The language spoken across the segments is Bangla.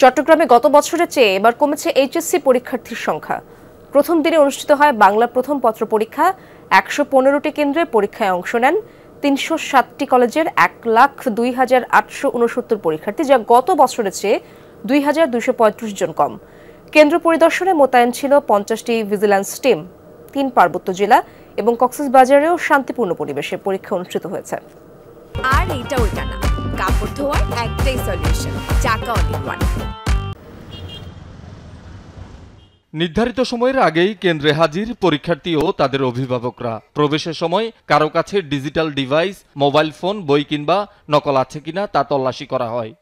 চট্টগ্রামে গত বছরের চেয়ে এবার কমেছে এইচএসসি পরীক্ষার্থীর সংখ্যা। প্রথম দিনে অনুষ্ঠিত হয় বাংলা প্রথম পত্র পরীক্ষা। ১১৫টি কেন্দ্রে পরীক্ষায় অংশ নেন ৩৬০টি কলেজের ১,০২,৮৬৯ পরীক্ষার্থী, যা গত বছরের চেয়ে ২,২৩৫ জন কম। কেন্দ্র পরিদর্শনে মোতায়েন ছিল ৫০টি ভিজিল্যান্স টিম। ৩ পার্বত্য জেলা এবং কক্সবাজারেও শান্তিপূর্ণ পরিবেশে পরীক্ষা অনুষ্ঠিত হয়েছে। আর এইটা ওইটা না, কাপড় ধোয়ার একটাই সলিউশন, চাকা অল ইন ওয়ান। নির্ধারিত সময়ের আগেই কেন্দ্রে হাজির পরীক্ষার্থী ও তাদের অভিভাবকরা। প্রবেশের সময় কারো কাছে ডিজিটাল ডিভাইস, মোবাইল ফোন, বই কিংবা নকল আছে কিনা তা তল্লাশি করা হয়।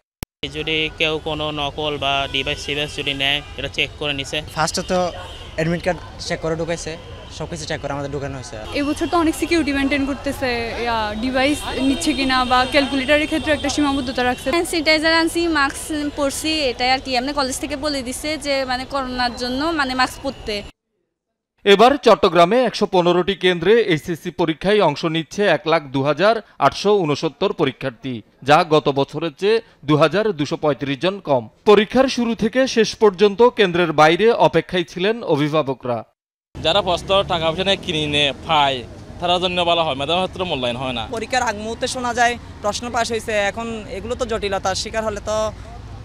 যদি কেউ কোনো নকল বা ডিভাইস যদি নেয়, এটা চেক করে নিছে। ফার্স্টে তো অ্যাডমিট কার্ড চেক করে ঢুকাইছে, সবকিছু চেক করে আমাদের ঢুকানো হয়েছে। এবছর তো অনেক সিকিউরিটি মেনটেন করতেছে, ডিভাইস নিচ্ছে কিনা বা ক্যালকুলেটরের ক্ষেত্রে একটা সীমাবদ্ধতা রাখছে। স্যানিটাইজার আনছি, মাস্ক পরছি, এটাই আর কি। আমরা কলেজ থেকে বলে দিচ্ছে যে করোনার জন্য মাস্ক পরতে। এবার চট্টগ্রামে ১১৫টি কেন্দ্রে এইচএসসি পরীক্ষায় অংশ নিচ্ছে ১,০২,৮৬৯ পরীক্ষার্থী, যা গত বছরের চেয়ে ২,২৩৫ জন কম। পরীক্ষার শুরু থেকে শেষ পর্যন্ত কেন্দ্রের বাইরে অপেক্ষায় ছিলেন অভিভাবকরা। যারা প্রশ্ন টাকা পয়সা কিনে পায় তার জন্য বলা হয়, মেধাবৃত্তির মূল্যায়ন হয় না। পরীক্ষার আগ মুহূর্তে শোনা যায় প্রশ্ন পাস হয়েছে, এখন এগুলো তো জটিলতার শিকার হলে তো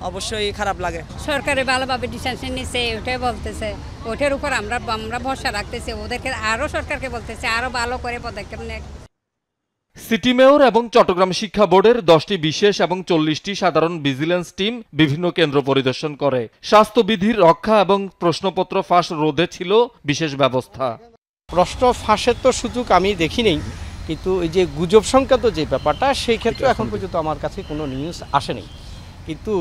অবশ্যই খারাপ লাগে। সরকারে ভালোভাবে ডিসিশন নিছে, ওটাই বলতেছে, ওটার উপর আমরা ভরসা রাখতেছি। ওদেরকে আরও সরকারকে বলতেছে আরও ভালো করে পদক্ষেপ নেয়। সিটি মেয়র এবং চট্টগ্রাম শিক্ষা বোর্ডের 10টি বিশেষ এবং 40টি সাধারণ ভিজিল্যান্স টিম বিভিন্ন কেন্দ্র পরিদর্শন করে। স্বাস্থ্যবিধির রক্ষা এবং প্রশ্নপত্র ফাঁস রোধে ছিল বিশেষ ব্যবস্থা। প্রশ্ন ফাঁসের তো সুযোগ আমি দেখিনি, কিন্তু এই যে গুজব সংক্রান্ত যে ব্যাপারটা, সেই ক্ষেত্রে এখন পর্যন্ত আমার কাছে কোনো নিউজ আসেনি। কিন্তু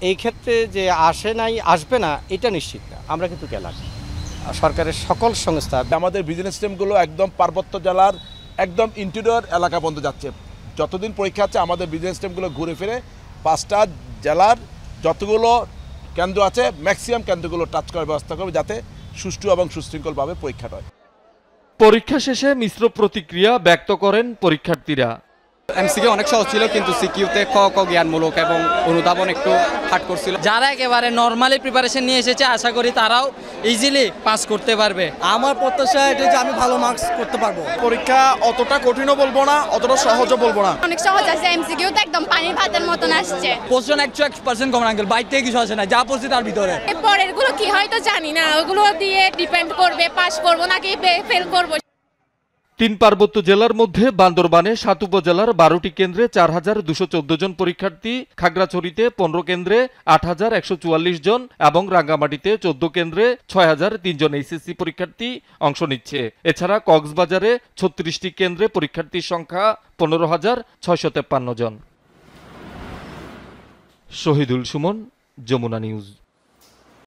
এই ক্ষেত্রে যে আসে নাই, আসবে না, এটা নিশ্চিত না। আমরা কিন্তু গেলাম সরকারের সকল সংস্থা, আমাদের ভিজিলেন্স টিমগুলো একদম পার্বত্য জেলার একদম ইন্টেরিয়র এলাকা পর্যন্ত যাচ্ছে। যতদিন পরীক্ষা আছে আমাদের ভিজিলেন্স টিমগুলো ঘুরে ফিরে 5টা জেলার যতগুলো কেন্দ্র আছে ম্যাক্সিমাম কেন্দ্রগুলো টাচ করার ব্যবস্থা করবে, যাতে সুষ্ঠু এবং সুশৃঙ্খলভাবে পরীক্ষাটা হয়। পরীক্ষা শেষে মিশ্র প্রতিক্রিয়া ব্যক্ত করেন পরীক্ষার্থীরা। এমসিকিউ অনেক সহজ ছিল, কিন্তু সিকিউতে ক জ্ঞানমূলক এবং অনুধাবন একটু হার্ড করছিল। যারা একেবারে নর্মালি প্রিপারেশন নিয়ে এসেছে, আশা করি তারাও ইজিলি পাস করতে পারবে। আমার প্রত্যাশা এটা যে আমি ভালো মার্কস করতে পারবো। পরীক্ষা অতটা কঠিনও বলবো না, অতটা সহজও বলবো না। অনেক সহজ আছে, এমসিকিউ তো একদম পানির ভাতের মতন আসছে। কোশ্চেন 101% কমন আঙ্কেল, বাইরে থেকে কিছু আসে না, যা পড়ছি তার ভিতরে। পরের গুলো কি হয় তো জানি না, ওগুলো দিয়ে ডিপেন্ড করবে পাস করবো নাকি ফেল করবো। 3 পার্বত্য জেলার মধ্যে বান্দরবানে 7 উপজেলার 12টি কেন্দ্রে 4,214 জন পরীক্ষার্থী, খাগড়াছড়িতে 15 কেন্দ্রে 8,144 জন এবং রাঙ্গামাটিতে 14 কেন্দ্রে 6,003 জন এইচএসসি পরীক্ষার্থী অংশ নিচ্ছে। এছাড়া কক্সবাজারে 36টি কেন্দ্রে পরীক্ষার্থীর সংখ্যা 15,653 জন। শহীদুল সুমন, যমুনা নিউজ।